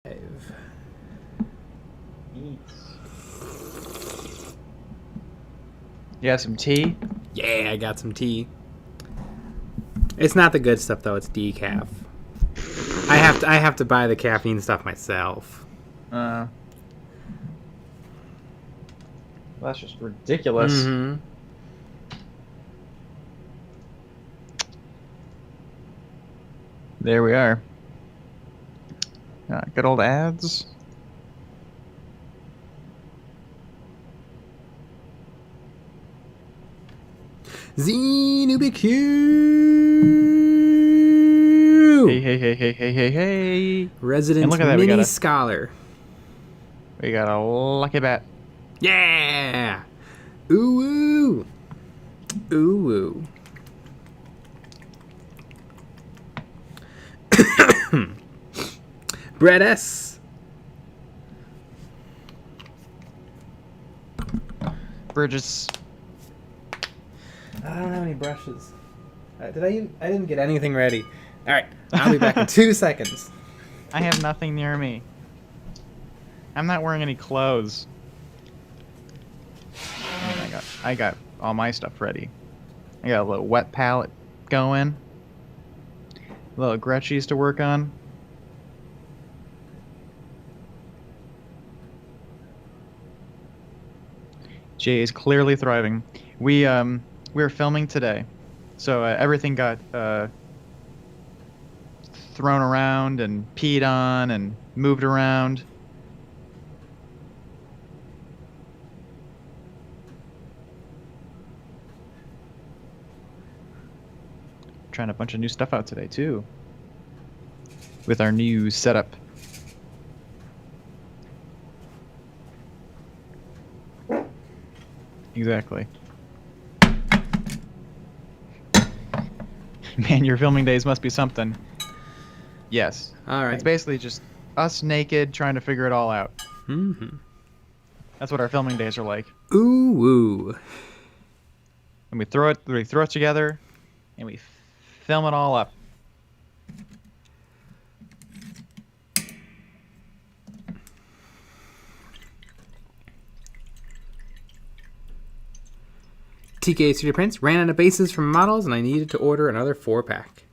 You have some tea? Yeah, I got some tea. It's not the good stuff though. It's decaf. I have to buy the caffeine stuff myself. That's just ridiculous. Mm-hmm. There we are. Good old ads. Xenobq! Hey. Resident look at that, mini scholar. We got a lucky bat. Yeah! Ooh! Ooh! Brett S. Burgess. I don't have any brushes. I didn't get anything ready. All right, I'll be back in 2 seconds. I have nothing near me. I'm not wearing any clothes. I got all my stuff ready. I got a little wet palette going. A little Gretchies to work on. Jay is clearly thriving. We were filming today, so everything got thrown around and peed on and moved around. Trying a bunch of new stuff out today too, with our new setup. Exactly. Man, your filming days must be something. Yes. All right. It's basically just us naked trying to figure it all out. Mm-hmm. That's what our filming days are like. Ooh. And we throw it together, and we film it all up. TK 3D prints ran out of bases from models, and I needed to order another 4-pack.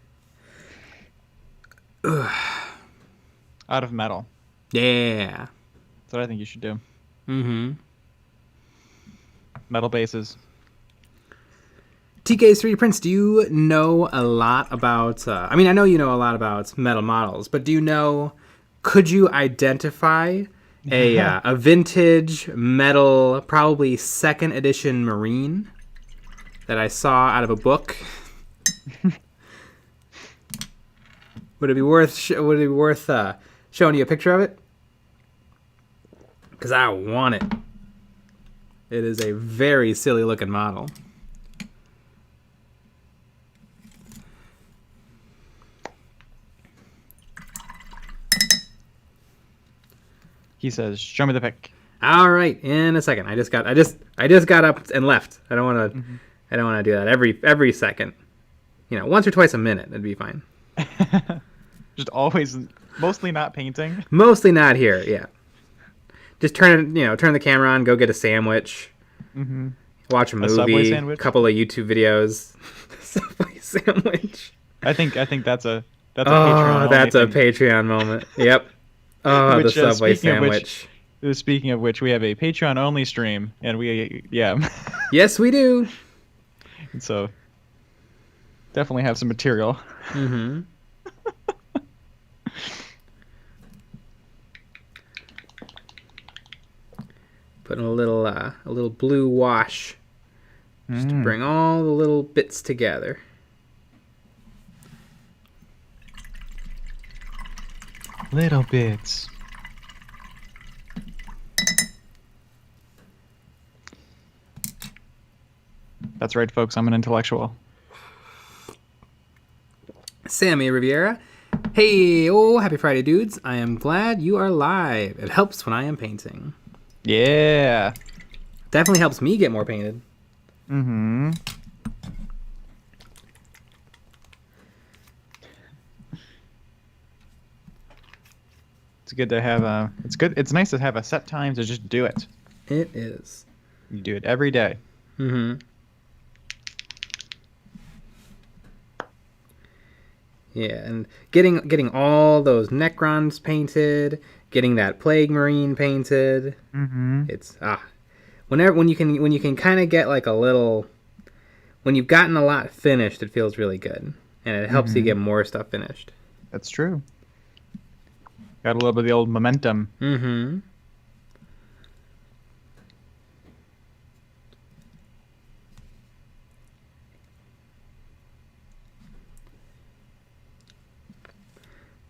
Out of metal. Yeah. That's what I think you should do. Mm-hmm. Metal bases. TK 3D prints, do you know a lot about... I know you know a lot about metal models, but could you identify a vintage metal, probably 2nd edition Marine that I saw out of a book? Would it be worth showing you a picture of it? Because I want it. It is a very silly looking model. He says, "Show me the pic." All right, in a second. I just got up and left. I don't want to. I don't want to do that every second. Once or twice a minute, it'd be fine. Just always, mostly not painting. Mostly not here. Yeah. Just turn the camera on, go get a sandwich, watch a movie, Subway sandwich? Couple of YouTube videos. Subway sandwich. I think that's a Patreon. That's a Patreon moment. Yep. Oh, the Subway sandwich. Speaking of which, we have a Patreon only stream, and Yes, we do. And so definitely have some material. Mm-hmm. Putting a little blue wash just to bring all the little bits together. Little bits. That's right, folks. I'm an intellectual. Sammy Riviera. Hey, happy Friday, dudes. I am glad you are live. It helps when I am painting. Yeah. Definitely helps me get more painted. Mm-hmm. It's good to have a. It's good. It's nice to have a set time to just do it. It is. You do it every day. Mm-hmm. Yeah, and getting all those Necrons painted, getting that Plague Marine painted. Mm-hmm. It's when you can kind of get like a little, when you've gotten a lot finished, it feels really good, and it helps you get more stuff finished. That's true. Got a little bit of the old momentum. Mm-hmm.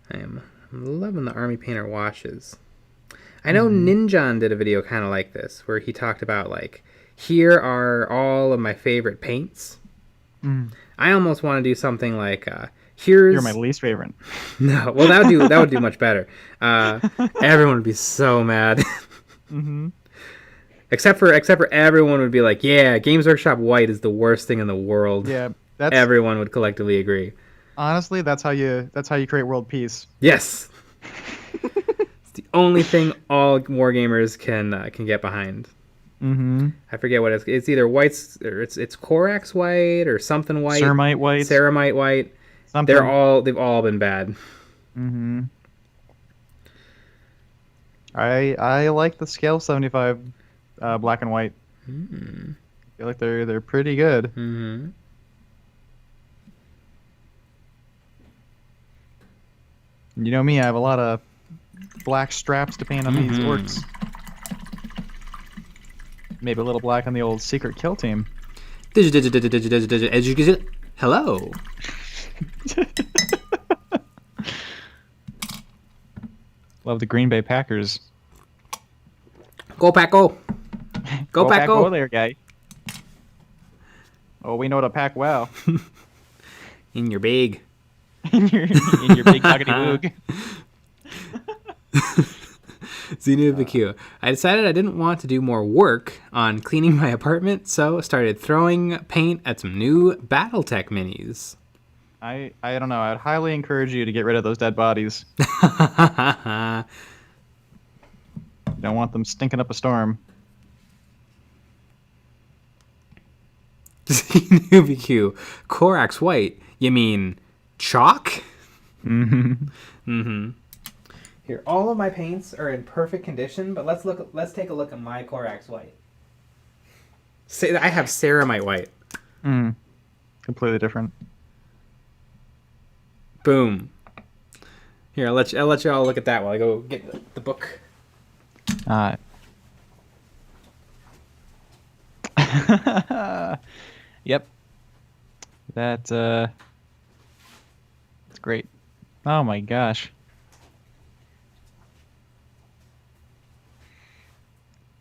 I'm loving the Army Painter washes. I know Ninjon did a video kind of like this, where he talked about, like, here are all of my favorite paints. I almost want to do something like, here's... You're my least favorite. No, well, that would do much better. Everyone would be so mad. Except for everyone would be like, yeah, Games Workshop White is the worst thing in the world. Yeah, everyone would collectively agree. Honestly, that's how you create world peace. Yes. It's the only thing all wargamers can get behind. I forget what it's either whites or it's Corax white or something white. Ceramite white. Something. They've all been bad. I like the scale 75 black and white. I feel like they're pretty good. You know me, I have a lot of black straps to paint on these orcs. Maybe a little black on the old secret kill team. Hello. Love the Green Bay Packers. Go Pack Go. Go Pack Go there, guy. Oh, we know to pack well. In your bag. in your big buggity woog. Xenobq. I decided I didn't want to do more work on cleaning my apartment, so started throwing paint at some new BattleTech minis. I don't know. I'd highly encourage you to get rid of those dead bodies. You don't want them stinking up a storm. Xenobq. Corax white. You mean chalk? Here, all of my paints are in perfect condition, but let's take a look at my Corax white. I have ceramite white. Completely different. Boom. Here, I'll let you all look at that while I go get the book. Yep. That's great. Oh my gosh.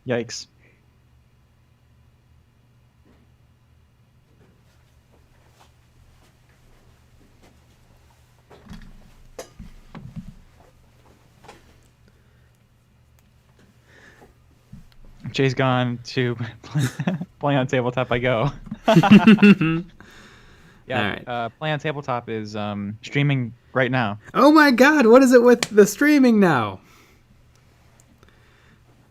Yikes. Jay's gone to play on tabletop. I go. Yeah, right. Play on tabletop is streaming right now. Oh my god, what is it with the streaming now?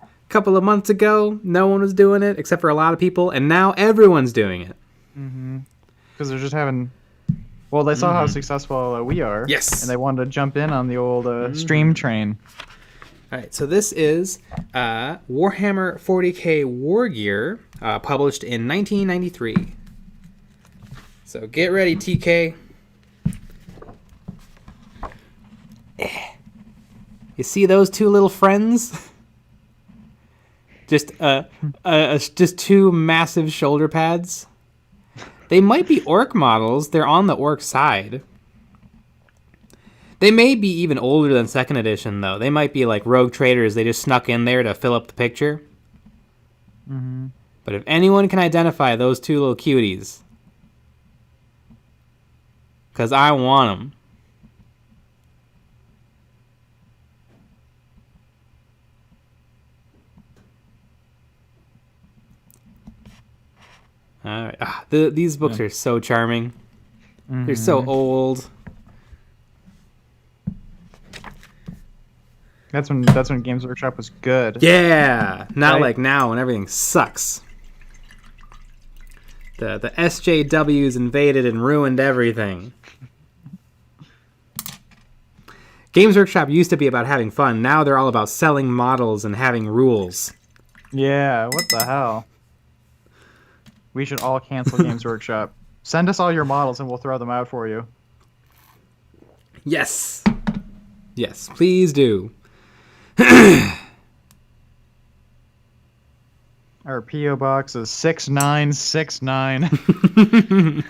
A couple of months ago, no one was doing it except for a lot of people, and now everyone's doing it. Because they're just having... Well, they saw how successful we are. Yes. And they wanted to jump in on the old stream train. All right, so this is Warhammer 40k War Gear, published in 1993. So get ready, TK. You see those two little friends? Just two massive shoulder pads. They might be orc models. They're on the orc side. They may be even older than 2nd edition, though. They might be like rogue traders. They just snuck in there to fill up the picture. But if anyone can identify those two little cuties, because I want them. All right. These books are so charming. They're so old. That's when Games Workshop was good. Yeah, not Right? like now when everything sucks. The SJWs invaded and ruined everything. Games Workshop used to be about having fun. Now they're all about selling models and having rules. Yeah, what the hell? We should all cancel Games Workshop. Send us all your models and we'll throw them out for you. Yes. Yes, please do. Our P.O. Box is 6969.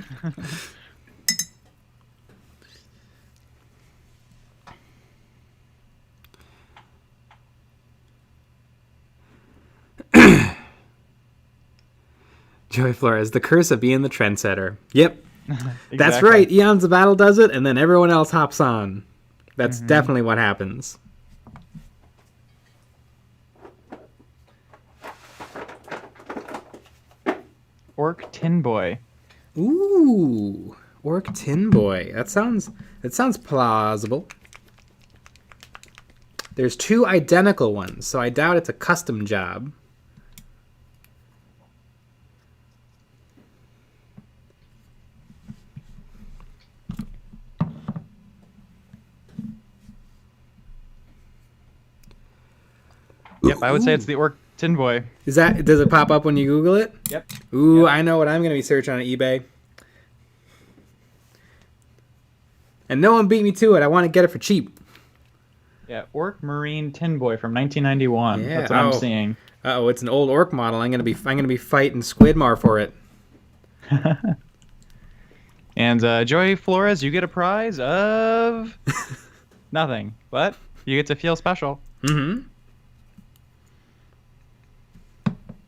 Joey Flores, the curse of being the trendsetter. Yep. Exactly. That's right. Eons of Battle does it, and then everyone else hops on. That's definitely what happens. Orc Tin Boy. Ooh, Orc Tin Boy. That sounds plausible. There's 2 identical ones, so I doubt it's a custom job. Yep, I would say it's the Orc Tin Boy. Does it pop up when you Google it? Yep. Ooh, Yep. I know what I'm going to be searching on eBay. And no one beat me to it. I want to get it for cheap. Yeah, Orc Marine Tin Boy from 1991. Yeah, That's what I'm seeing. Uh-oh, it's an old orc model. I'm going to be fighting Squidmar for it. And Joey Flores, you get a prize of nothing, but you get to feel special. Mm-hmm.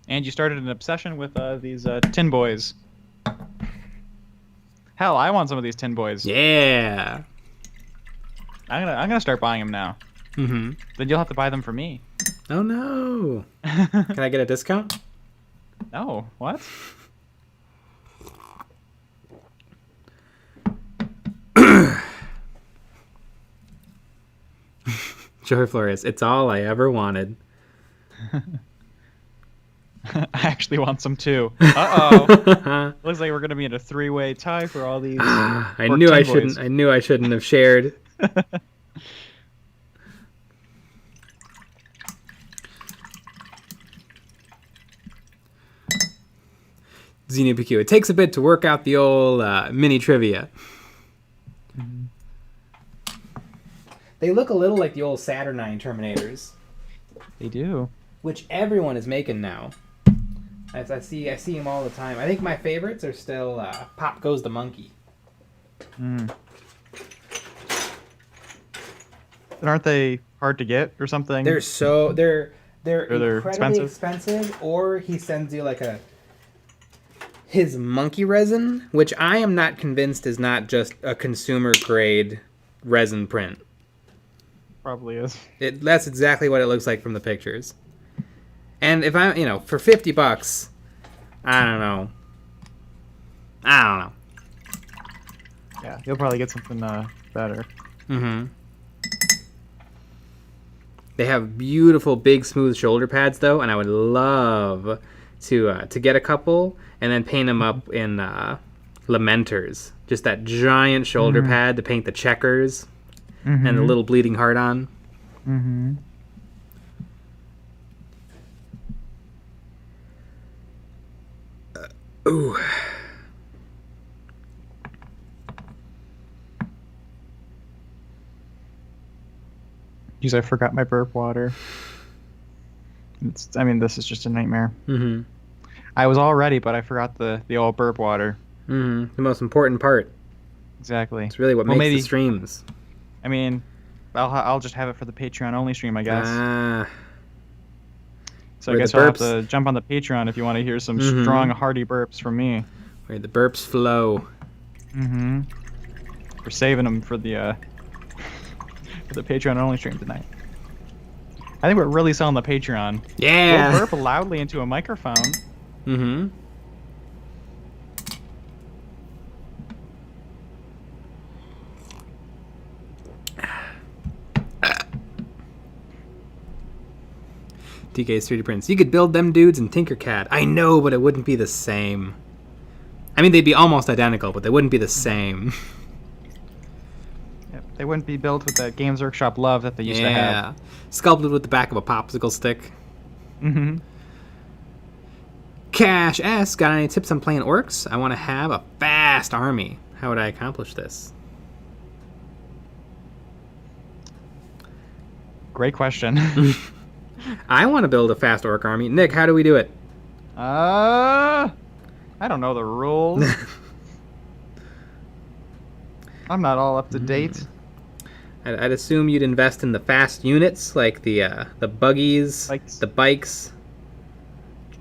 And you started an obsession with these tin boys. Hell, I want some of these tin boys. Yeah. I'm gonna start buying them now. Mm-hmm. Then you'll have to buy them for me. Oh, no. Can I get a discount? No, what? Joey Flores, it's all I ever wanted. I actually want some too. Uh-oh. Looks like we're gonna be in a 3-way tie for all these. I Orc knew I Tin shouldn't. Boys. I knew I shouldn't have shared. Xenia PQ. It takes a bit to work out the old mini trivia. Mm-hmm. They look a little like the old Saturnine Terminators, They do. which everyone is making now. As I see them all the time. I think my favorites are still Pop Goes the Monkey. Mm. And aren't they hard to get or something? They're they're incredibly expensive, or he sends you like his monkey resin, which I am not convinced is not just a consumer grade resin print. Probably is. That's exactly what it looks like from the pictures. And if I, for $50, I don't know. Yeah, you'll probably get something better. Mm-hmm. They have beautiful, big, smooth shoulder pads, though, and I would love to get a couple and then paint them up in Lamenters. Just that giant shoulder pad to paint the checkers and the little bleeding heart on. Mm-hmm. Ooh. Jeez, I forgot my burp water. This is just a nightmare. Mm-hmm. I was all ready, but I forgot the old burp water. Mm-hmm. The most important part. Exactly. It's really what makes the streams. I'll just have it for the Patreon only stream, I guess. So I Where guess the you'll have burps- to jump on the Patreon if you want to hear some Mhm. strong, hearty burps from me. Where the burps flow. Mm-hmm. We're saving them for the for the Patreon only stream tonight. I think we're really selling the Patreon. Yeah. We'll burp loudly into a microphone. Mm-hmm. TK's 3D prints. You could build them dudes in Tinkercad. I know, but it wouldn't be the same. I mean, they'd be almost identical, but they wouldn't be the same. Yep, they wouldn't be built with that Games Workshop love that they used to have. Sculpted with the back of a popsicle stick. Mm-hmm. Cash S, got any tips on playing orcs? I want to have a fast army. How would I accomplish this? Great question. I want to build a fast orc army. Nick, how do we do it? I don't know the rules. I'm not all up to date. I'd assume you'd invest in the fast units, like the buggies, the bikes,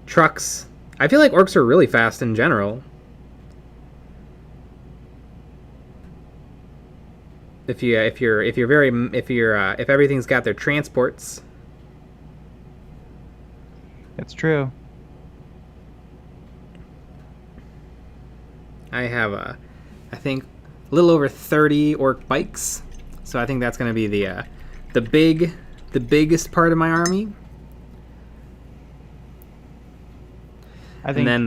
trucks. I feel like orcs are really fast in general. If everything's got their transports. It's true. I have I think a little over 30 orc bikes, so I think that's going to be the biggest part of my army. I think, and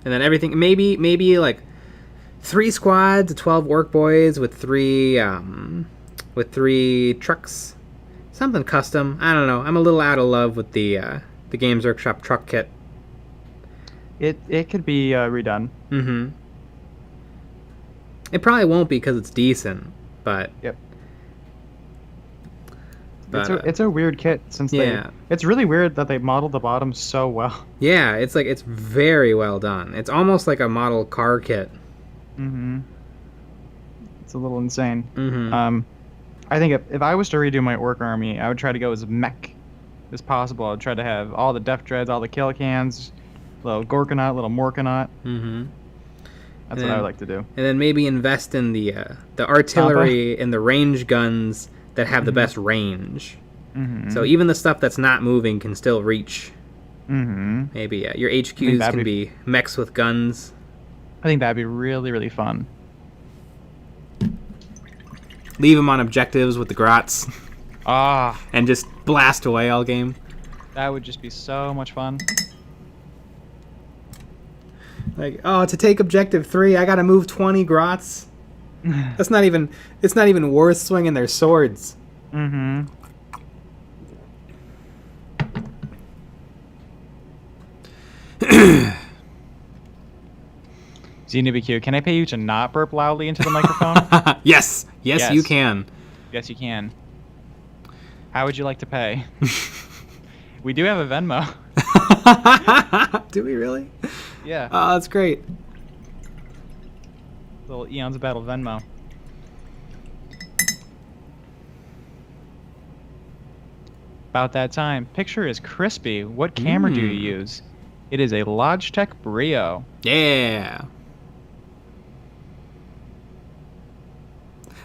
then everything, maybe like 3 squads, 12 orc boys with three trucks, something custom. I don't know. I'm a little out of love with the Games Workshop truck kit. It could be redone. Mm-hmm. It probably won't be because it's decent, but yep. It's a weird kit since it's really weird that they modeled the bottom so well. Yeah, it's very well done. It's almost like a model car kit. Mm-hmm. It's a little insane. Mm-hmm. I think if I was to redo my orc army, I would try to go as mech as possible. I'd try to have all the def dreads, all the kill cans, little Gorkanaut, little Morkanaut. Mm-hmm. That's what I would like to do. And then maybe invest in the artillery and the range guns that have the best range. Mm-hmm. So even the stuff that's not moving can still reach. Mm-hmm. Maybe your HQs can be mechs with guns. I think that'd be really, really fun. Leave them on objectives with the grots. Ah. And just blast away all game. That would just be so much fun. Like, oh, to take objective 3, I gotta move 20 grots. It's not even worth swinging their swords. Mm-hmm. ZNubiQ, can I pay you to not burp loudly into the microphone? Yes, you can. Yes, you can. How would you like to pay? We do have a Venmo. Do we really? Yeah. Oh, that's great. Little EonsOfBattle Venmo. About that time. Picture is crispy. What camera do you use? It is a Logitech Brio. Yeah.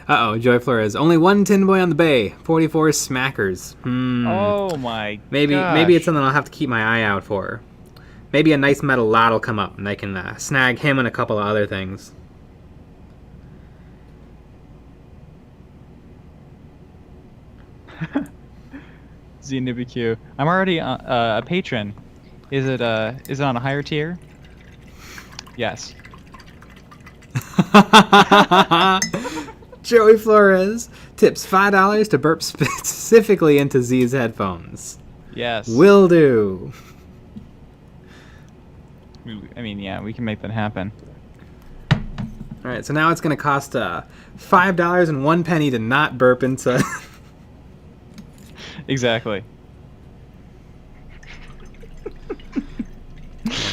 Uh-oh, Joy Flores. Only one tin boy on the bay. 44 smackers. Oh my Maybe it's something I'll have to keep my eye out for. Maybe a nice metal lot will come up and I can snag him and a couple of other things. ZNubiQ. I'm already a patron. Is it on a higher tier? Yes. Joey Flores tips $5 to burp specifically into Z's headphones. Yes. Will do. I mean, yeah, we can make that happen. All right, so now it's going to cost $5.01 to not burp into. Exactly.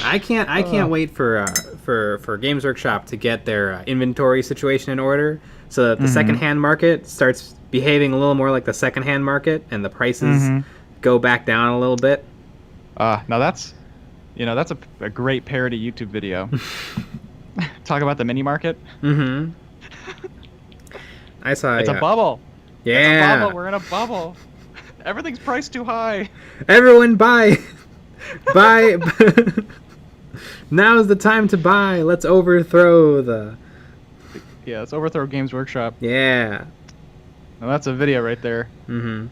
I can't wait for Games Workshop to get their inventory situation in order, so that the secondhand market starts behaving a little more like the secondhand market, and the prices go back down a little bit. Now that's a great parody YouTube video. Talk about the mini market. Mm-hmm. I saw. It's a bubble. Yeah. It's a bubble. We're in a bubble. Everything's priced too high. Everyone buy. Buy. Now's the time to buy. Let's overthrow the. Yeah, let's overthrow Games Workshop. Yeah. Now that's a video right there. Mm-hmm.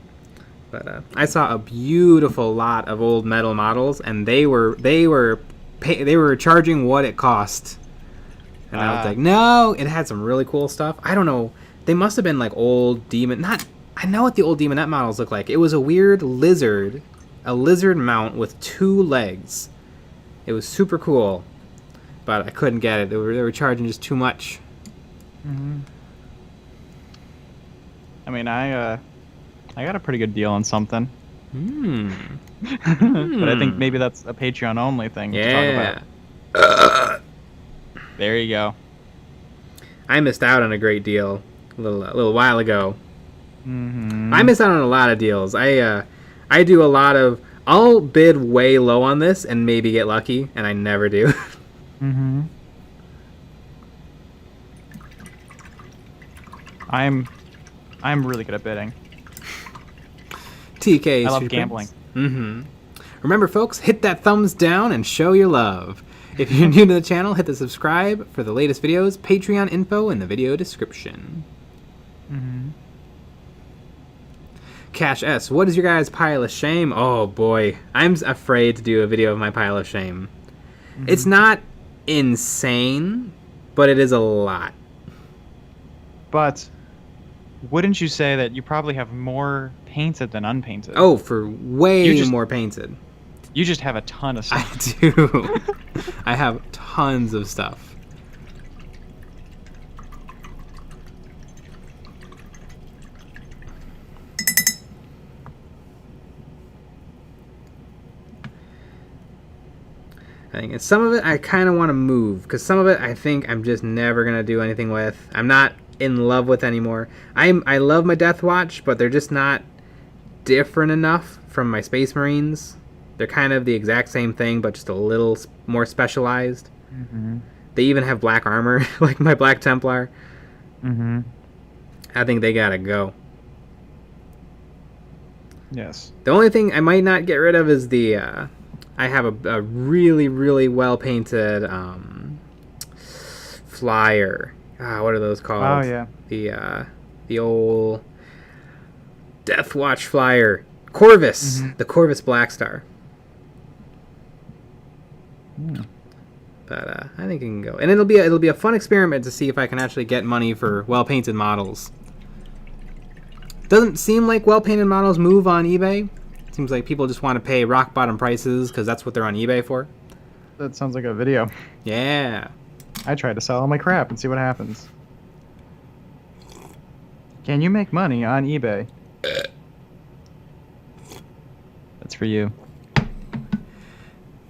But I saw a beautiful lot of old metal models, and they were charging what it cost. And I was like, no, it had some really cool stuff. I don't know. They must have been like old demon. I know what the old demonette models look like. It was a weird lizard, a lizard mount with 2 legs. It was super cool, but I couldn't get it. They were charging just too much. Mm-hmm. I mean, I got a pretty good deal on something. But I think maybe that's a Patreon only thing to talk about. There you go. I missed out on a great deal a little while ago. Mm-hmm. I miss out on a lot of deals. I do a lot of. I'll bid way low on this and maybe get lucky, and I never do. Mm-hmm. I'm really good at bidding. TK. I love gambling. Mm-hmm. Remember, folks, hit that thumbs down and show your love. If you're new to the channel, hit the subscribe for the latest videos. Patreon info in the video description. Mm-hmm. Cash S, what is your guys' pile of shame? Oh boy, I'm afraid to do a video of my pile of shame. Mm-hmm. It's not insane, but it is a lot. But wouldn't you say that you probably have more painted than unpainted? Oh, for way more painted. You just have a ton of stuff. I do. I have tons of stuff. I think some of it I kind of want to move, because some of it I think I'm just never going to do anything with. I'm not in love with anymore. I love my Death Watch, but they're just not different enough from my Space Marines. They're kind of the exact same thing, but just a little more specialized. Mm-hmm. They even have black armor, like my Black Templar. Mm-hmm. I think they gotta go. Yes. The only thing I might not get rid of is the... I have a really, really well-painted flyer. What are those called? Oh, yeah. The old Death Watch flyer. Corvus. Mm-hmm. The Corvus Black Star. Mm. But I think it can go. And it'll be a fun experiment to see if I can actually get money for well-painted models. Doesn't seem like well-painted models move on eBay. Seems like people just want to pay rock-bottom prices because that's what they're on eBay for. That sounds like a video. Yeah. I tried to sell all my crap and see what happens. Can you make money on eBay? That's for you.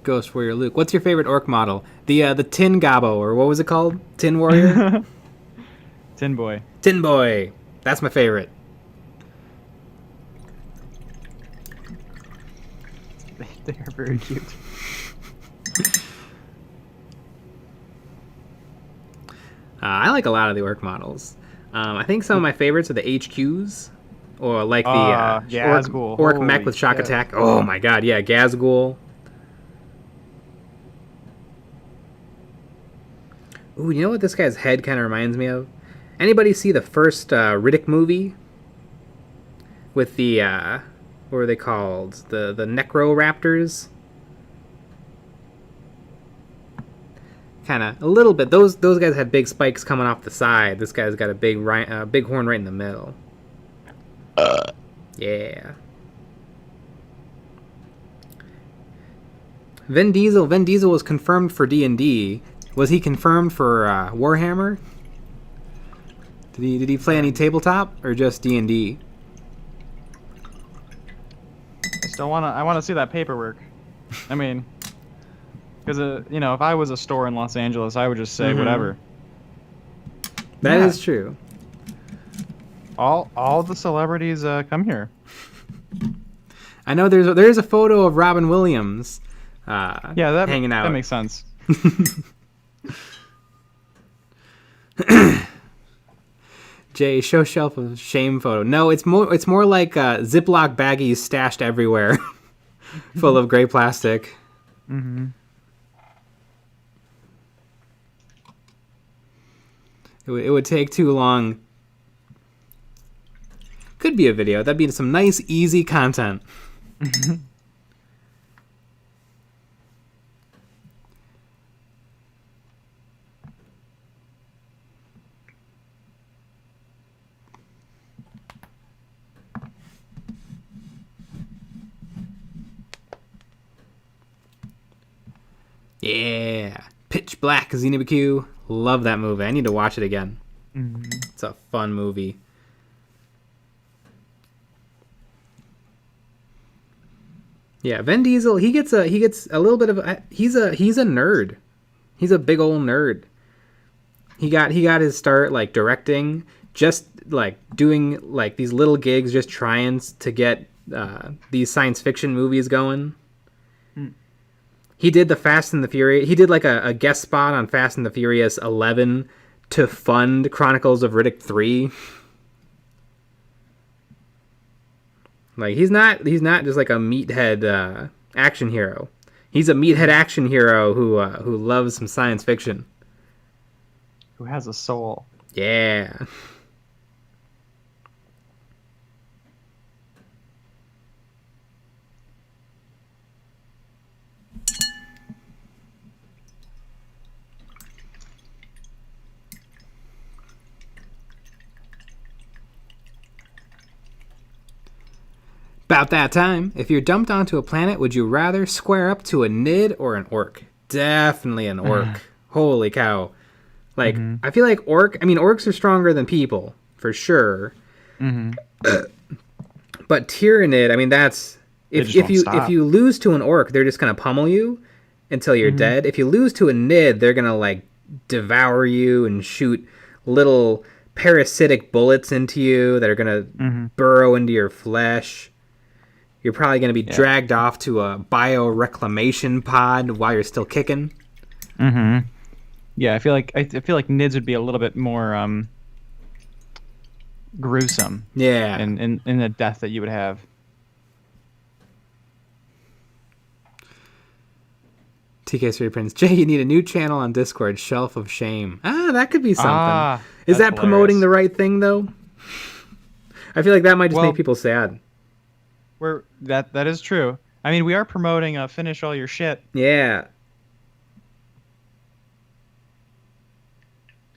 Ghost Warrior Luke. What's your favorite orc model? The Tin Gobbo, or what was it called? Tin Warrior? Tin Boy. Tin Boy. That's my favorite. They are very cute. I like a lot of the orc models. I think some of my favorites are the HQs, or like the Gazgul. orc mech with shock attack. Oh my god, yeah, Gazgul. Ooh, you know what this guy's head kind of reminds me of? Anybody see the first Riddick movie? With the, what are they called? The Necroraptors? Kind of, a little bit. Those guys had big spikes coming off the side. This guy's got a big horn right in the middle. Yeah. Vin Diesel was confirmed for D&D. Was he confirmed for Warhammer? Did he play any tabletop or just D&D? I want to see that paperwork. I mean, because you know, if I was a store in Los Angeles, I would just say whatever. That is true. All the celebrities come here. I know there's a photo of Robin Williams. Hanging out. That makes sense. Jay, show shelf of shame photo. No, it's more like Ziploc baggies stashed everywhere, full of gray plastic. Mm-hmm. It would take too long Could be a video. That'd be some nice, easy content. Yeah. Pitch Black, Xenobiq. Love that movie. I need to watch it again. It's a fun movie. Yeah, Vin Diesel, he gets a little bit of he's a nerd. He's a big old nerd. He got his start like directing, just like doing like these little gigs, just trying to get these science fiction movies going. He did the Fast and the Furious. He did like a guest spot on Fast and the Furious 11 to fund Chronicles of Riddick 3. Like he's not just like a meathead action hero. He's a meathead action hero who loves some science fiction. Who has a soul. Yeah. About that time, if you're dumped onto a planet, would you rather square up to a Nid or an Orc? Definitely an Orc. Holy cow. Like, I feel like orcs are stronger than people, for sure. But Tyranid, I mean, that's... If you lose to an Orc, they're just going to pummel you until you're dead. If you lose to a Nid, they're going to, like, devour you and shoot little parasitic bullets into you that are going to burrow into your flesh. You're probably going to be dragged off to a bioreclamation pod while you're still kicking. Yeah, I feel like Nids would be a little bit more gruesome. Yeah. In the death that you would have. TK3 Prince. Jay, you need a new channel on Discord, Shelf of Shame. That could be something. Is that promoting the right thing, though? I feel like that might just make people sad. That is true. I mean, we are promoting Finish All Your Shit. Yeah.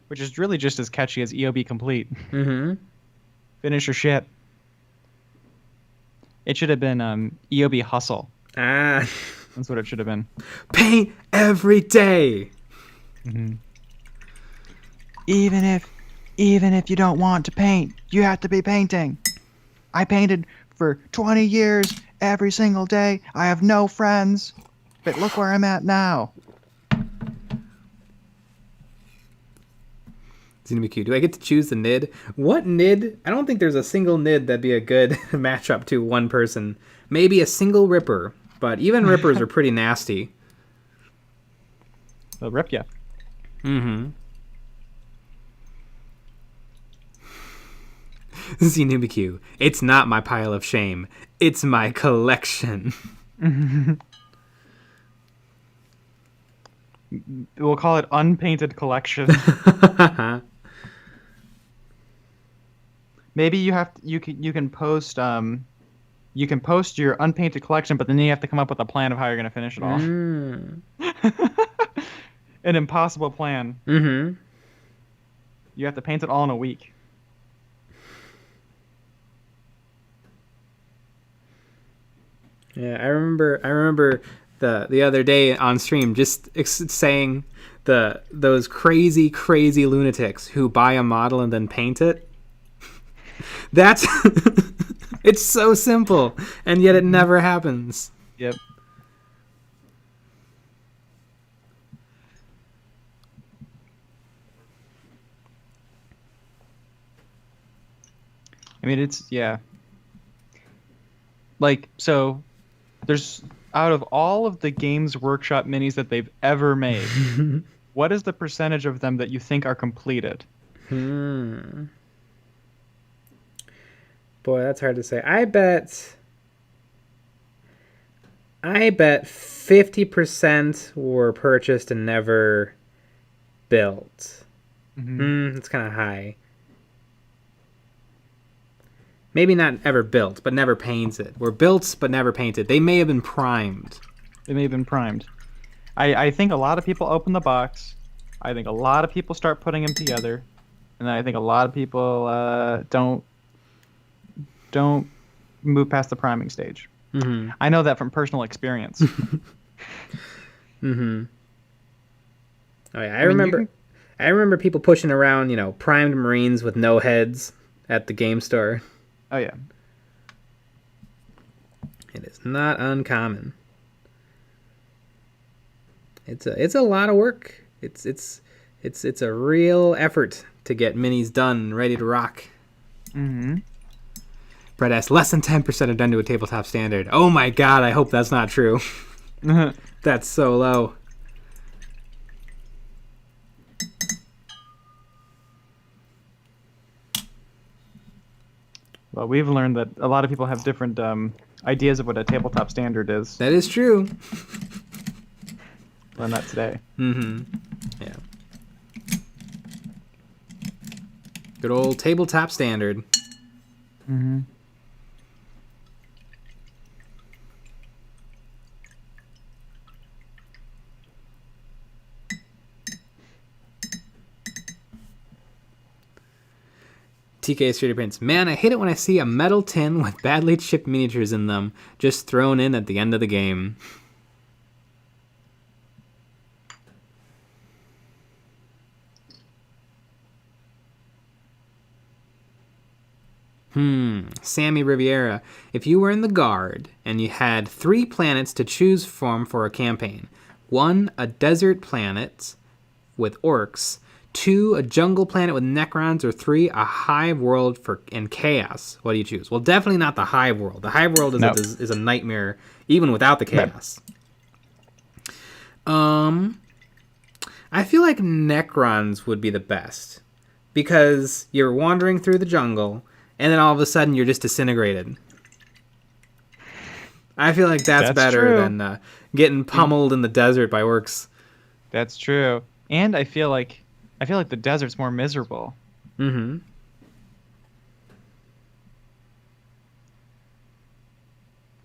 Which is really just as catchy as EOB Complete. Finish Your Shit. It should have been EOB Hustle. That's what it should have been. Paint every day. Even if you don't want to paint, you have to be painting. I painted for 20 years every single day. I have no friends, but look where I'm at now. Xenobiq, do I get to choose the Nid? What Nid? I don't think there's a single Nid that'd be a good matchup to one person. Maybe a single Ripper, but even Rippers are pretty nasty. They'll rip you. Xenobiq, it's not my pile of shame. It's my collection. We'll call it Unpainted Collection. Maybe you can post your unpainted collection, but then you have to come up with a plan of how you're going to finish it all. An impossible plan. You have to paint it all in a week. Yeah, I remember the other day on stream just saying those crazy lunatics who buy a model and then paint it. That's it's so simple, and yet it never happens. Yep. I mean, it's like, so there's, out of all of the Games Workshop minis that they've ever made, what is the percentage of them that you think are completed? Boy, that's hard to say. I bet 50% were purchased and never built. It's kind of high. Maybe not ever built, but never painted. Were built, but never painted. They may have been primed. They may have been primed. I think a lot of people open the box. I think a lot of people start putting them together, and then I think a lot of people don't move past the priming stage. Mm-hmm. I know that from personal experience. Mm-hmm. Oh yeah, I remember people pushing around, primed Marines with no heads at the game store. Oh yeah. It is not uncommon. It's a lot of work. It's a real effort to get minis done and ready to rock. Mm-hmm. Brett asks, less than 10% are done to a tabletop standard. Oh my god, I hope that's not true. That's so low. Well, we've learned that a lot of people have different ideas of what a tabletop standard is. That is true. Learned that today. Mm-hmm. Yeah. Good old tabletop standard. Mm-hmm. TK Streeter Prince. Man, I hate it when I see a metal tin with badly chipped miniatures in them just thrown in at the end of the game. Sammy Riviera. If you were in the Guard and you had 3 planets to choose from for a campaign, 1, a desert planet with orcs, 2, a jungle planet with Necrons, or 3, a hive world and chaos. What do you choose? Well, definitely not the hive world. The hive world is a nightmare even without the chaos. I feel like Necrons would be the best because you're wandering through the jungle and then all of a sudden you're just disintegrated. I feel like that's better true. than getting pummeled in the desert by orcs. That's true. And I feel like the desert's more miserable. Mm-hmm.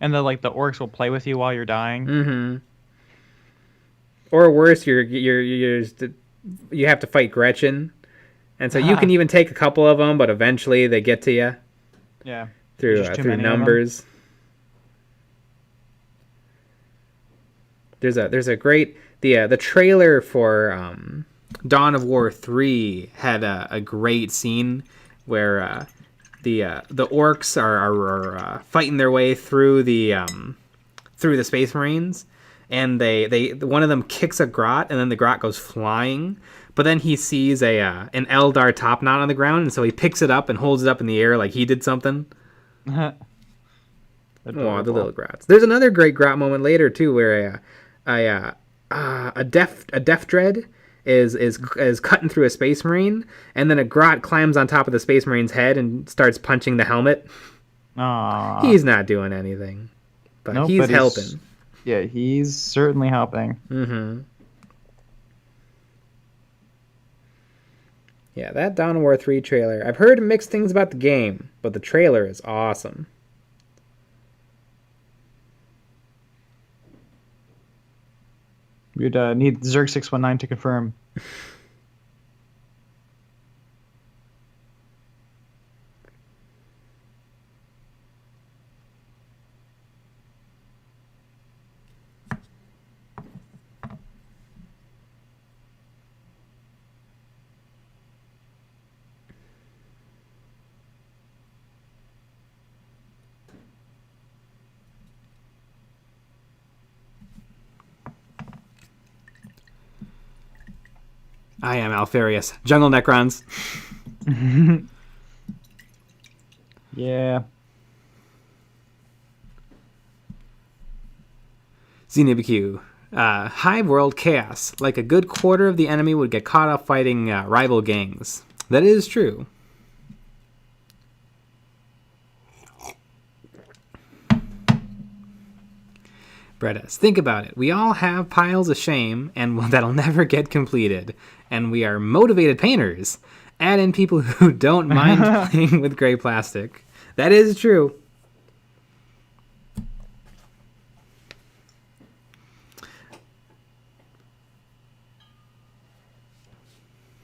And the orcs will play with you while you're dying. Mm-hmm. Or worse, you have to fight Gretchen, and so you can even take a couple of them, but eventually they get to you. Yeah. Through numbers. There's a great the trailer for Dawn of War 3 had a great scene where the orcs are fighting their way through the Space Marines, and they one of them kicks a grot, and then the grot goes flying, but then he sees an Eldar top knot on the ground, and so he picks it up and holds it up in the air like he did something. Oh, the little grots. There's another great grot moment later too, where a death dread is cutting through a Space Marine, and then a grot climbs on top of the Space Marine's head and starts punching the helmet. Aww. He's not doing anything, but he's helping. Yeah, he's certainly helping. Mm-hmm. Yeah, that Dawn of War 3 trailer. I've heard mixed things about the game, but the trailer is awesome. You'd need Zerg619 to confirm. I am Alfarius. Jungle Necrons. Yeah. ZNBQ. Hive World Chaos. Like a good quarter of the enemy would get caught up fighting rival gangs. That is true. Bredis, think about it. We all have piles of shame, and that'll never get completed. And we are motivated painters. Add in people who don't mind playing with gray plastic. That is true.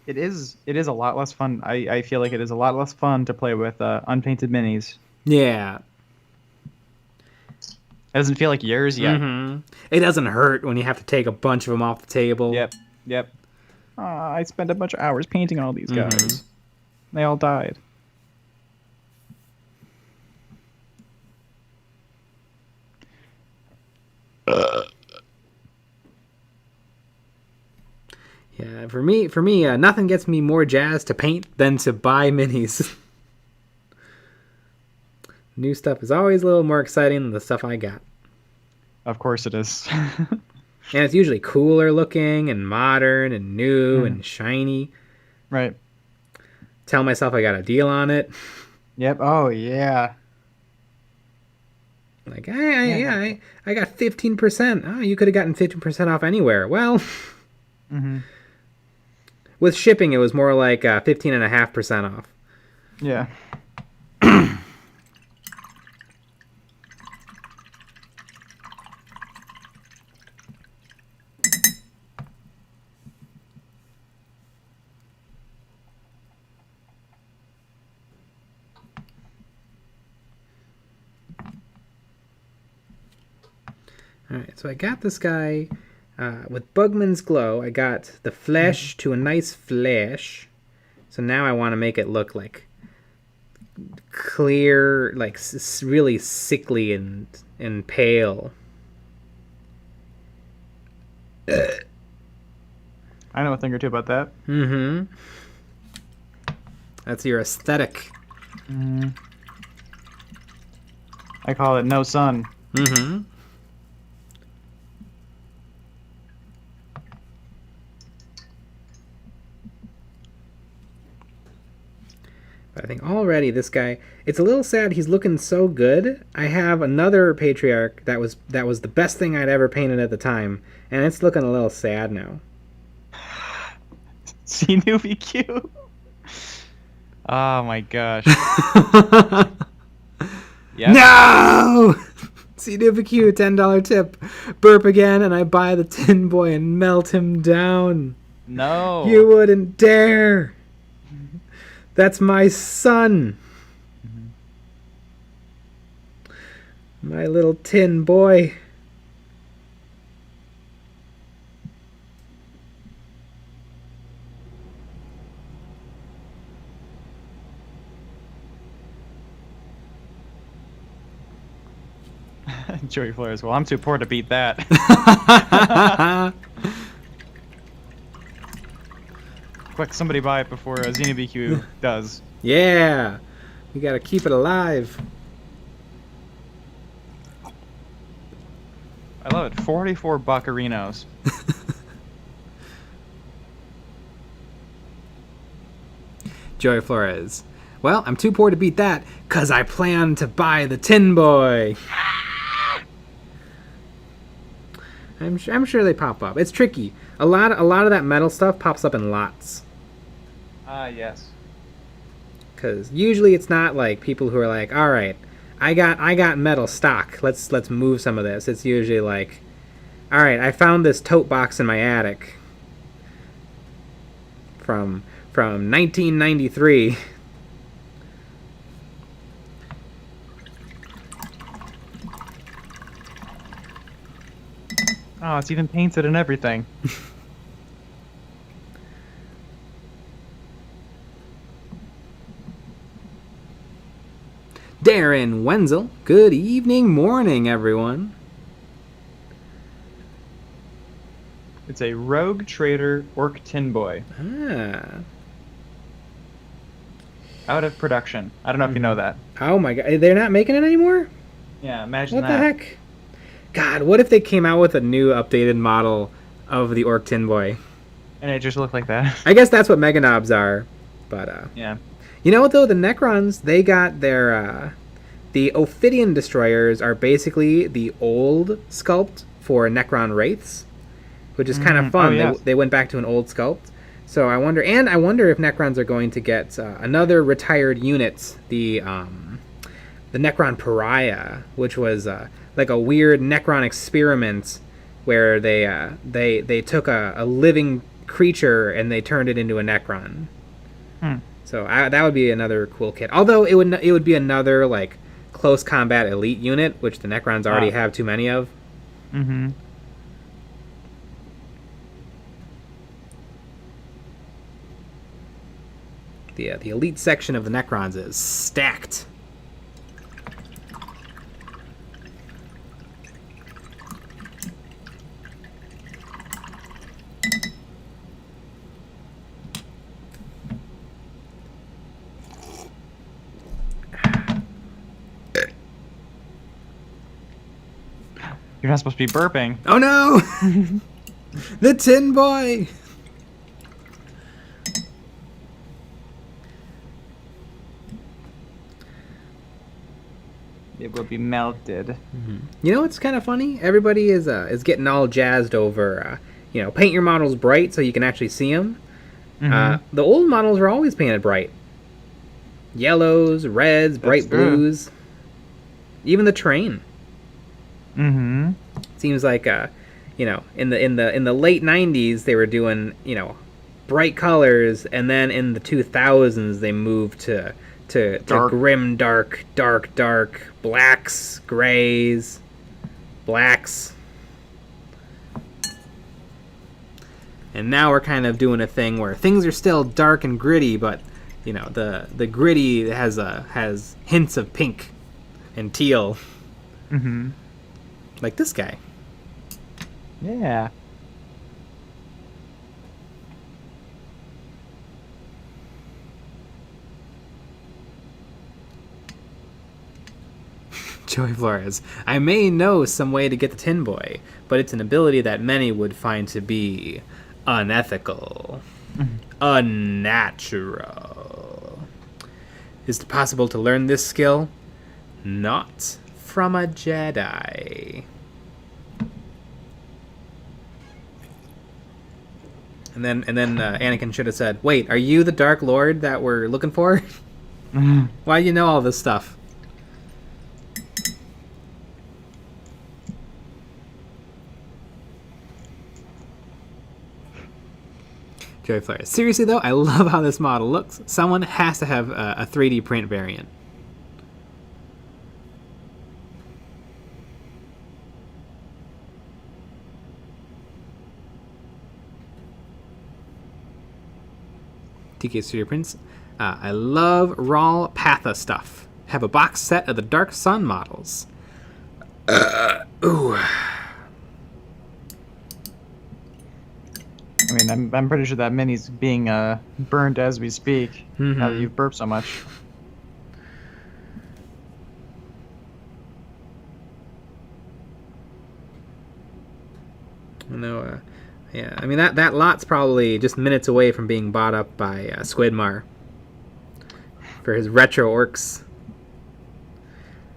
It is a lot less fun. I feel like it is a lot less fun to play with unpainted minis. Yeah. It doesn't feel like yours yet. Mm-hmm. It doesn't hurt when you have to take a bunch of them off the table. Yep. I spent a bunch of hours painting all these guys. They all died. Yeah, for me, nothing gets me more jazzed to paint than to buy minis. New stuff is always a little more exciting than the stuff I got. Of course it is. And it's usually cooler looking and modern and new and shiny. Right. Tell myself I got a deal on it. Yep. Oh, yeah. Like, I got 15%. Oh, you could have gotten 15% off anywhere. Well, with shipping, it was more like 15.5% off. Yeah. Alright, so I got this guy with Bugman's Glow. I got the flesh to a nice flesh. So now I want to make it look like clear, like really sickly and pale. I know a thing or two about that. Mm-hmm. That's your aesthetic. I call it no sun. Mm-hmm. But I think already this guy, it's a little sad he's looking so good. I have another Patriarch that was the best thing I'd ever painted at the time, and it's looking a little sad now. See Newbie Q. Oh my gosh. Yep. No! CWQ, $10 tip. Burp again, and I buy the Tin Boy and melt him down. No. You wouldn't dare. That's my son. My little Tin Boy. Joey Flores. Well, I'm too poor to beat that. Quick, somebody buy it before XenoBQ does. Yeah. We gotta keep it alive. I love it. 44 buccarinos. Joey Flores. Well, I'm too poor to beat that, 'cause I plan to buy the Tin Boy. I'm sure they pop up. It's tricky. A lot of that metal stuff pops up in lots. Yes. Because usually it's not like people who are like, all right, I got metal stock. Let's move some of this. It's usually like, all right, I found this tote box in my attic from 1993. Oh, it's even painted and everything. Darren Wenzel. Good evening, morning, everyone. It's a Rogue Trader Orc Tin Boy. Ah. Out of production. I don't know if you know that. Oh my god, they're not making it anymore? Yeah, imagine What that. the heck? God, what if they came out with a new updated model of the Orc Tin Boy? And it just looked like that. I guess that's what Mega Knobs are, but Yeah. you know what though? The Necrons, they got their the Ophidian Destroyers are basically the old sculpt for Necron Wraiths, which is kind of fun. Oh, yes. They went back to an old sculpt. So I wonder if Necrons are going to get another retired unit, the the Necron Pariah, which was like a weird Necron experiment where they took a living creature and they turned it into a Necron. So that would be another cool kit. Although it would be another like close combat elite unit, which the Necrons already have too many of. Mm-hmm. The elite section of the Necrons is stacked. You're not supposed to be burping. Oh no! The Tin Boy! It will be melted. You know what's kind of funny? Everybody is getting all jazzed over, paint your models bright so you can actually see them. The old models were always painted bright. Yellows, reds, bright blues. Even the train. Mm-hmm. Seems like, in the late 90s they were doing, bright colors, and then in the 2000s they moved to grim, dark, blacks, grays, blacks. And now we're kind of doing a thing where things are still dark and gritty, but the gritty has hints of pink and teal. Mm-hmm. Like this guy. Yeah. Joey Flores. I may know some way to get the Tin Boy, but it's an ability that many would find to be unethical. Unnatural. Is it possible to learn this skill? Not from a Jedi. And then Anakin should have said, "Wait, are you the Dark Lord that we're looking for? Why do you know all this stuff?" Joey Flores. Seriously though, I love how this model looks. Someone has to have a 3D print variant. TK Studio Prints. I love raw Patha stuff. Have a box set of the Dark Sun models. Ooh. I mean, I'm pretty sure that mini's being burned as we speak. Now that you've burped so much. No, yeah. I mean that lot's probably just minutes away from being bought up by Squidmar for his retro orcs.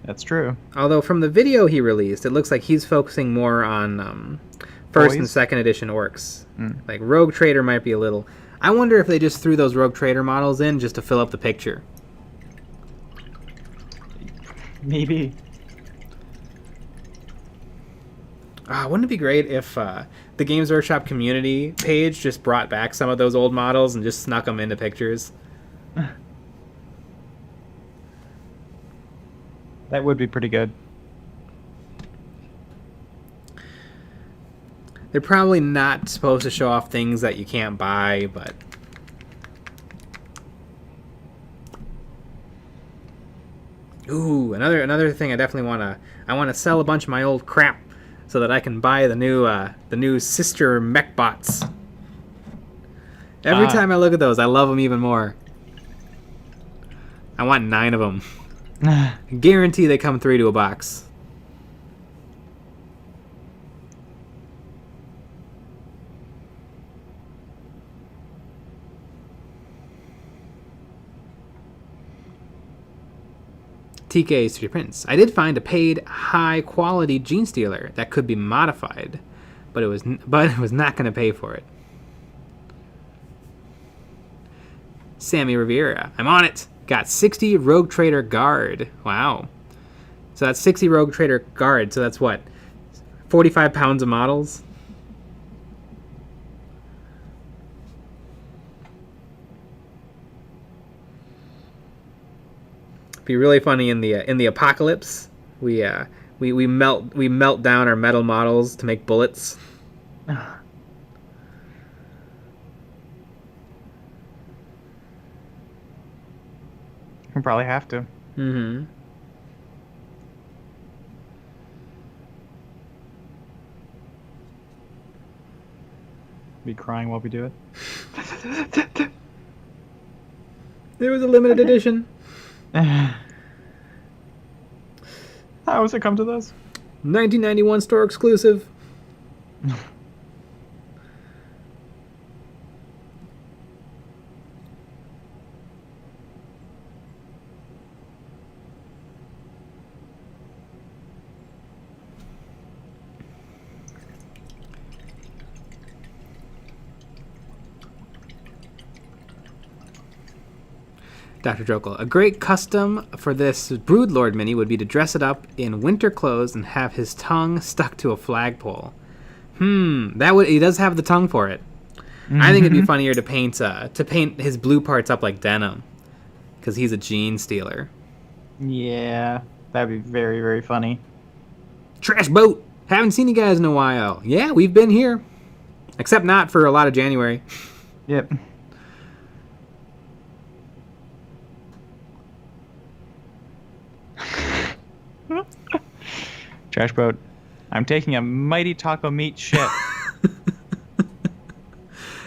That's true. Although from the video he released, it looks like he's focusing more on first and second edition orcs. Like Rogue Trader might be a little. I wonder if they just threw those Rogue Trader models in just to fill up the picture. Maybe. Wouldn't it be great if the Games Workshop community page just brought back some of those old models and just snuck them into pictures? That would be pretty good. They're probably not supposed to show off things that you can't buy, but... Ooh, another thing I definitely I want to sell a bunch of my old crap so that I can buy the new sister mech bots. Every time I look at those, I love them even more. I want 9 of them. I guarantee they come 3 to a box. TK Studio Prints. I did find a paid high-quality Gene Stealer that could be modified, but it was not going to pay for it. Sammy Rivera. I'm on it. Got 60 Rogue Trader Guard. Wow. So that's 60 Rogue Trader Guard. So that's what? 45 pounds of models? Be really funny in the apocalypse. We melt down our metal models to make bullets. We'll probably have to. Mm-hmm. Be crying while we do it. There was a limited edition. How has it come to this? 1991 store exclusive. Dr. Jokel, a great custom for this Broodlord mini would be to dress it up in winter clothes and have his tongue stuck to a flagpole. He does have the tongue for it. Mm-hmm. I think it'd be funnier to paint his blue parts up like denim, because he's a gene stealer. Yeah, that'd be very, very funny. Trash boat! Haven't seen you guys in a while. Yeah, we've been here. Except not for a lot of January. Yep. Trash boat. I'm taking a mighty taco meat shit.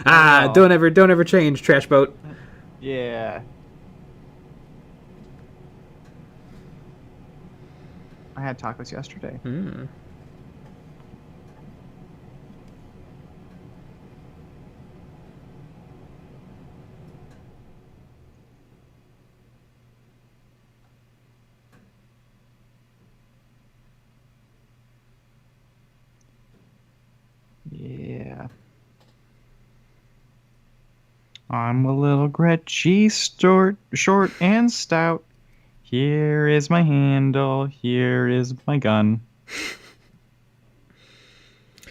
Don't ever change, trash boat. Yeah. I had tacos yesterday. Yeah. I'm a little Gretchy, short and stout. Here is my handle. Here is my gun.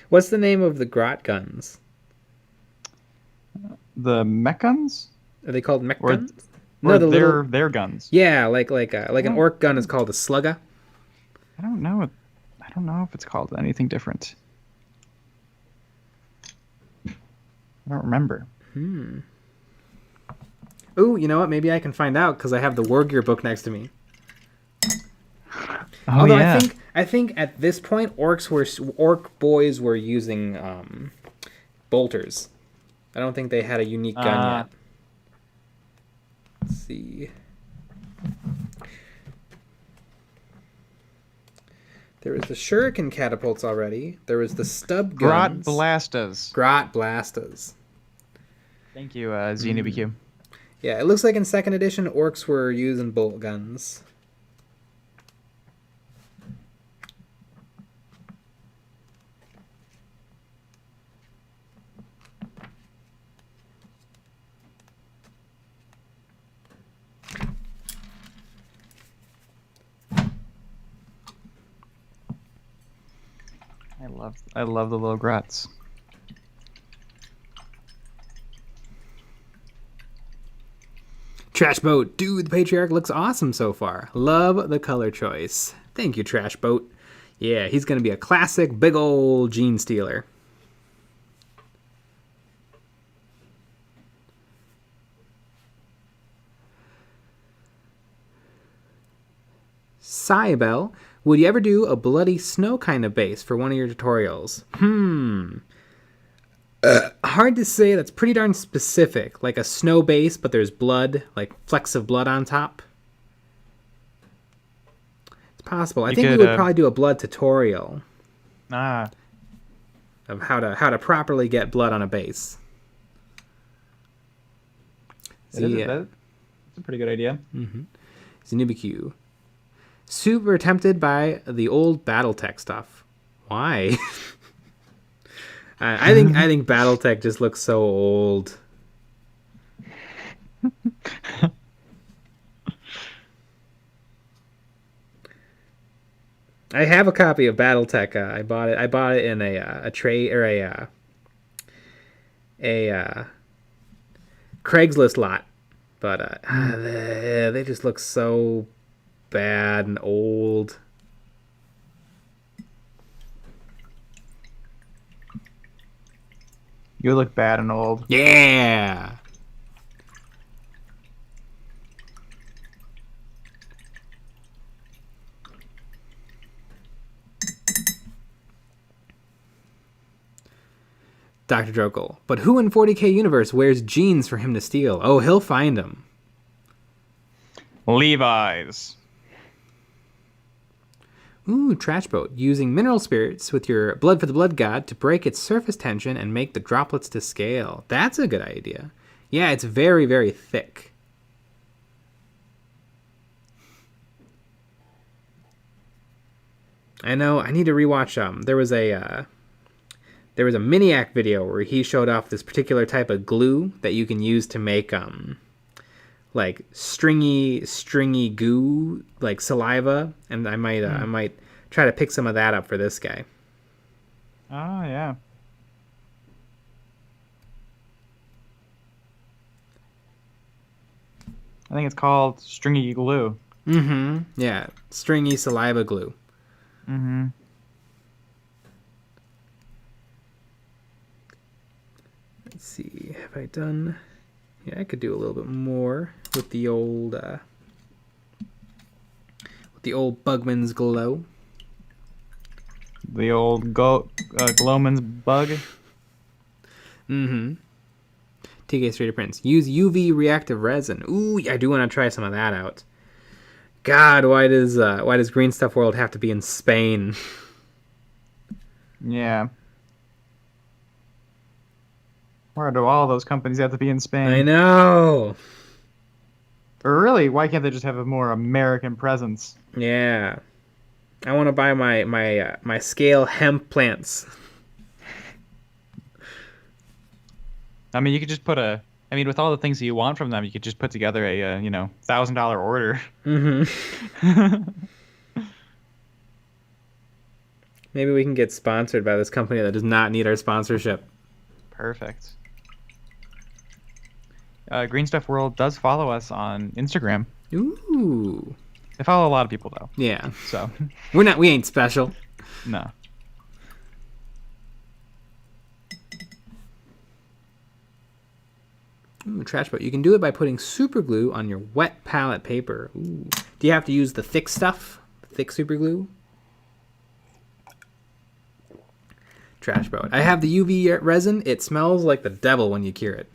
What's the name of the grot guns? The mech guns? Are they called mech Or- guns? Or No, their guns. Yeah, like an orc gun is called a slugga. I don't know. I don't know if it's called anything different. I don't remember. Ooh, you know what? Maybe I can find out because I have the Wargear book next to me. Although yeah. I think at this point orc boys were using bolters. I don't think they had a unique gun yet. Let's see. There was the shuriken catapults already. There was the stub guns. Grot blastas. Thank you, ZNBQ. Yeah, it looks like in 2nd edition, orcs were using bolt guns. I love the little grots. Trash Boat, dude, the Patriarch looks awesome so far. Love the color choice. Thank you, Trash Boat. Yeah, he's gonna be a classic big old gene stealer. Cybel, would you ever do a bloody snow kind of base for one of your tutorials? Hard to say. That's pretty darn specific. Like a snow base, but there's blood, like flecks of blood on top. It's possible. I think we would probably do a blood tutorial. Of how to properly get blood on a base. That's a pretty good idea. Zanubikyu. Super tempted by the old BattleTech stuff. Why? I think BattleTech just looks so old. I have a copy of BattleTech. I bought it. I bought it in a trade or a Craigslist lot, but they just look so bad and old. You look bad and old. Yeah. Dr. Drokel. But who in 40k universe wears jeans for him to steal? Oh, he'll find them. Levi's. Ooh, trash boat. Using mineral spirits with your blood for the blood god to break its surface tension and make the droplets to scale. That's a good idea. Yeah, it's very, very thick. I know. I need to rewatch. There was a Miniac video where he showed off this particular type of glue that you can use to make like stringy goo, like saliva, and I might try to pick some of that up for this guy. Oh yeah. I think it's called stringy glue. Mm-hmm. Yeah, stringy saliva glue. Mm-hmm. Let's see, have I done? Yeah, I could do a little bit more with the old Bugman's glow. The old Glowman's bug. Mm-hmm. TK Streeter Prince. Use UV reactive resin. Ooh, I do want to try some of that out. God, why does Green Stuff World have to be in Spain? Yeah. Why do all those companies have to be in Spain? I know. Or really, why can't they just have a more American presence? Yeah. I want to buy my scale hemp plants. I mean, you could just put with all the things that you want from them, you could just put together a $1,000 order. Mm-hmm. Maybe we can get sponsored by this company that does not need our sponsorship. Perfect. Green Stuff World does follow us on Instagram. Ooh. They follow a lot of people though. Yeah. So we ain't special. no. Ooh, trash boat. You can do it by putting super glue on your wet palette paper. Ooh. Do you have to use the thick stuff? Thick super glue? Trash boat. I have the UV resin. It smells like the devil when you cure it.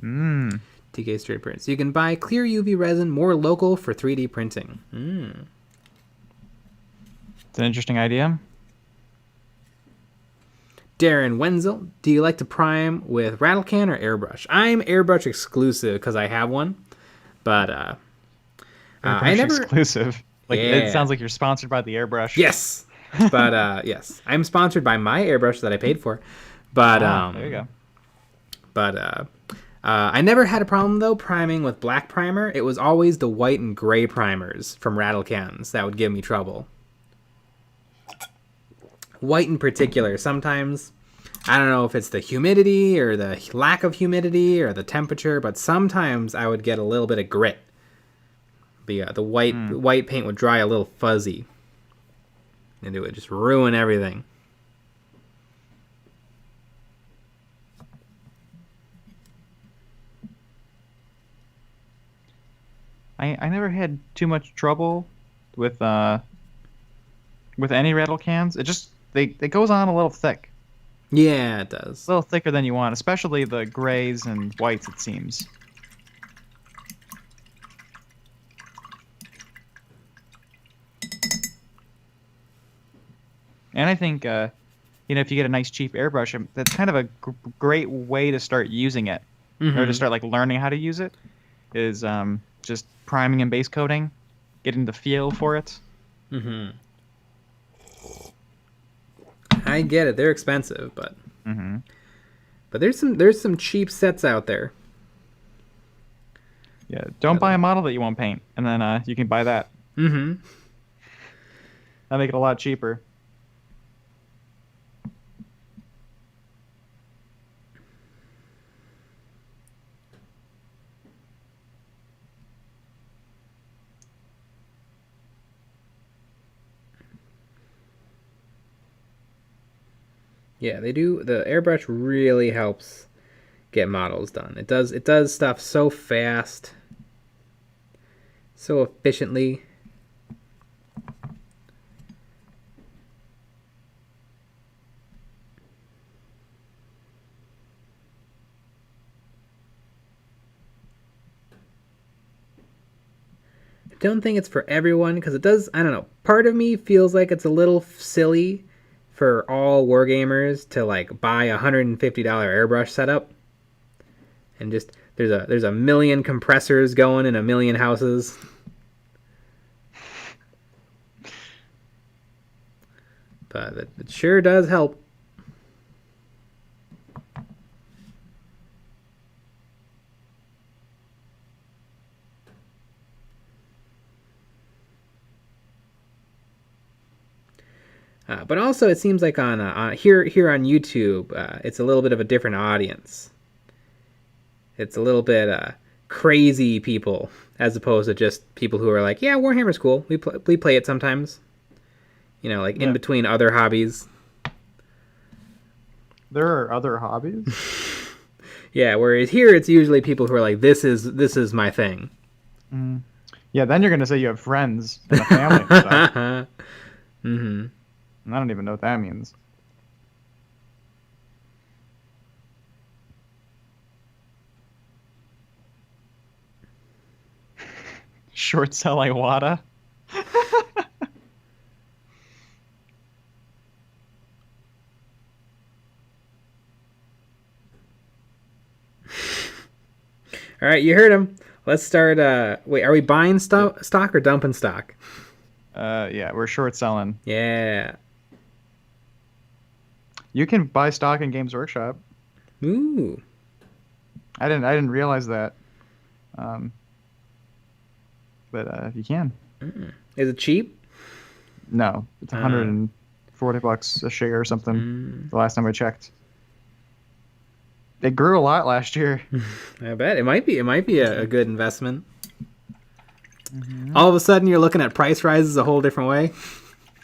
Mmm. TK Straight Prints. You can buy clear UV resin, more local for 3D printing. It's an interesting idea. Darren Wenzel, do you like to prime with rattle can or airbrush? I'm airbrush exclusive because I have one, but I never exclusive. Like Yeah. It sounds like you're sponsored by the airbrush. Yes, but yes, I'm sponsored by my airbrush that I paid for, but there you go. But I never had a problem though priming with black primer. It was always the white and gray primers from rattle cans that would give me trouble. White in particular, sometimes, I don't know if it's the humidity or the lack of humidity or the temperature, but sometimes I would get a little bit of grit. The white paint would dry a little fuzzy, and it would just ruin everything. I never had too much trouble with any rattle cans. It goes on a little thick. Yeah, it does. A little thicker than you want, especially the grays and whites, it seems. And I think, if you get a nice cheap airbrush, that's kind of a great way to start using it, or to start learning how to use it, is just priming and base coating, getting the feel for it. Mm-hmm. I get it; they're expensive, but there's some cheap sets out there. Yeah, don't buy a model that you won't paint, and then you can buy that. Mm-hmm. That'll make it a lot cheaper. Yeah, they do. The airbrush really helps get models done. It does stuff so fast, so efficiently. I don't think it's for everyone because it does. I don't know. Part of me feels like it's a little silly for all wargamers to like buy a $150 airbrush setup and just there's a million compressors going in a million houses. But it sure does help. But also, it seems like on here on YouTube, it's a little bit of a different audience. It's a little bit crazy people, as opposed to just people who are like, yeah, Warhammer's cool. We play it sometimes. You know, like in between other hobbies. There are other hobbies. Yeah, whereas here it's usually people who are like, this is my thing. Mm. Yeah, then you're gonna say you have friends and a family and stuff. Mm-hmm. And I don't even know what that means. Short sell Iwata. All right, you heard him. Let's start. Wait, are we buying stock or dumping stock? Yeah, we're short selling. Yeah. You can buy stock in Games Workshop. Ooh. I didn't realize that. But you can. Is it cheap? No, it's $140 a share or something. The last time I checked. It grew a lot last year. I bet it might be. It might be a good investment. Mm-hmm. All of a sudden, you're looking at price rises a whole different way.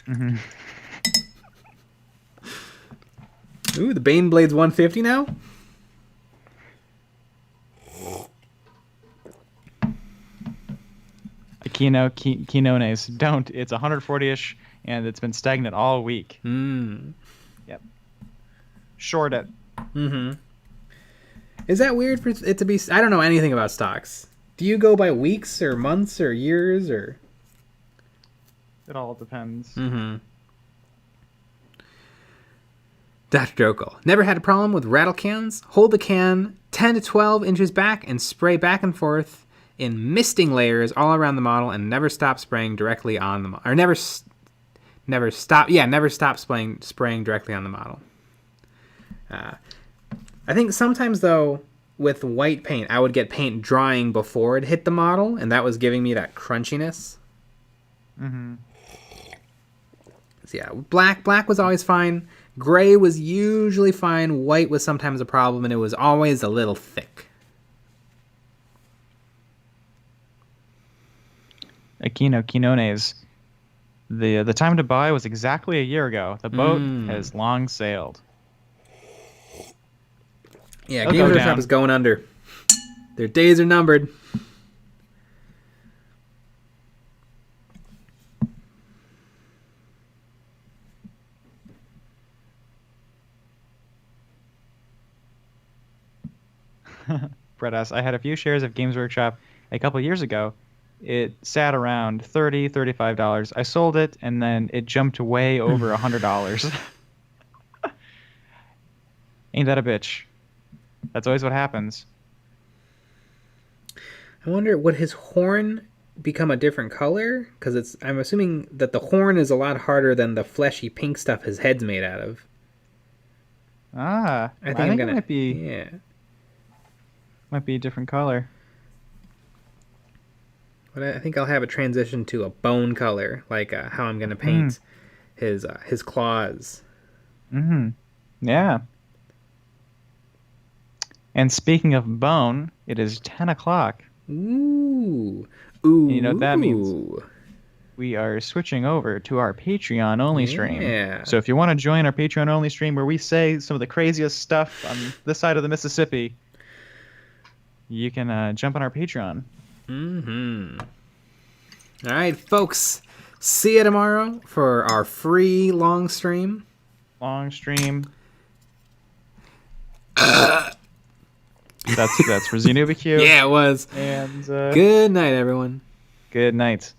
Mm-hmm. Ooh, the Bane Blade's 150 now. Quinones. Don't. It's 140-ish, and it's been stagnant all week. Yep. Short it. Mm-hmm. Is that weird for it to be? I don't know anything about stocks. Do you go by weeks or months or years or? It all depends. Mm-hmm. Dr. Jokel. Never had a problem with rattle cans. Hold the can 10 to 12 inches back and spray back and forth in misting layers all around the model and never stop spraying directly on the model. Or never stop spraying directly on the model. I think sometimes, though, with white paint, I would get paint drying before it hit the model, and that was giving me that crunchiness. Mm-hmm. So, yeah, black was always fine. Gray was usually fine. White was sometimes a problem, and it was always a little thick. Quinones. The time to buy was exactly a year ago. The boat has long sailed. Yeah, Games Workshop is going under. Their days are numbered. Brett asks, I had a few shares of Games Workshop a couple years ago. It sat around $30, $35. I sold it, and then it jumped way over $100. Ain't that a bitch? That's always what happens. I wonder, would his horn become a different color? Because I'm assuming that the horn is a lot harder than the fleshy pink stuff his head's made out of. I think it might be a different color. But I think I'll have it transition to a bone color, like how I'm gonna paint his claws. Mm-hmm. Yeah. And speaking of bone, it is 10 o'clock. Ooh, You know what that means? ooh, We are switching over to our Patreon only stream. yeah. So if you want to join our Patreon only stream where we say some of the craziest stuff on this side of the Mississippi, you can jump on our Patreon. Mm-hmm. All right, folks. See you tomorrow for our free long stream. Long stream. That's for Xenubicue. Yeah, it was. And Good night, everyone. good night.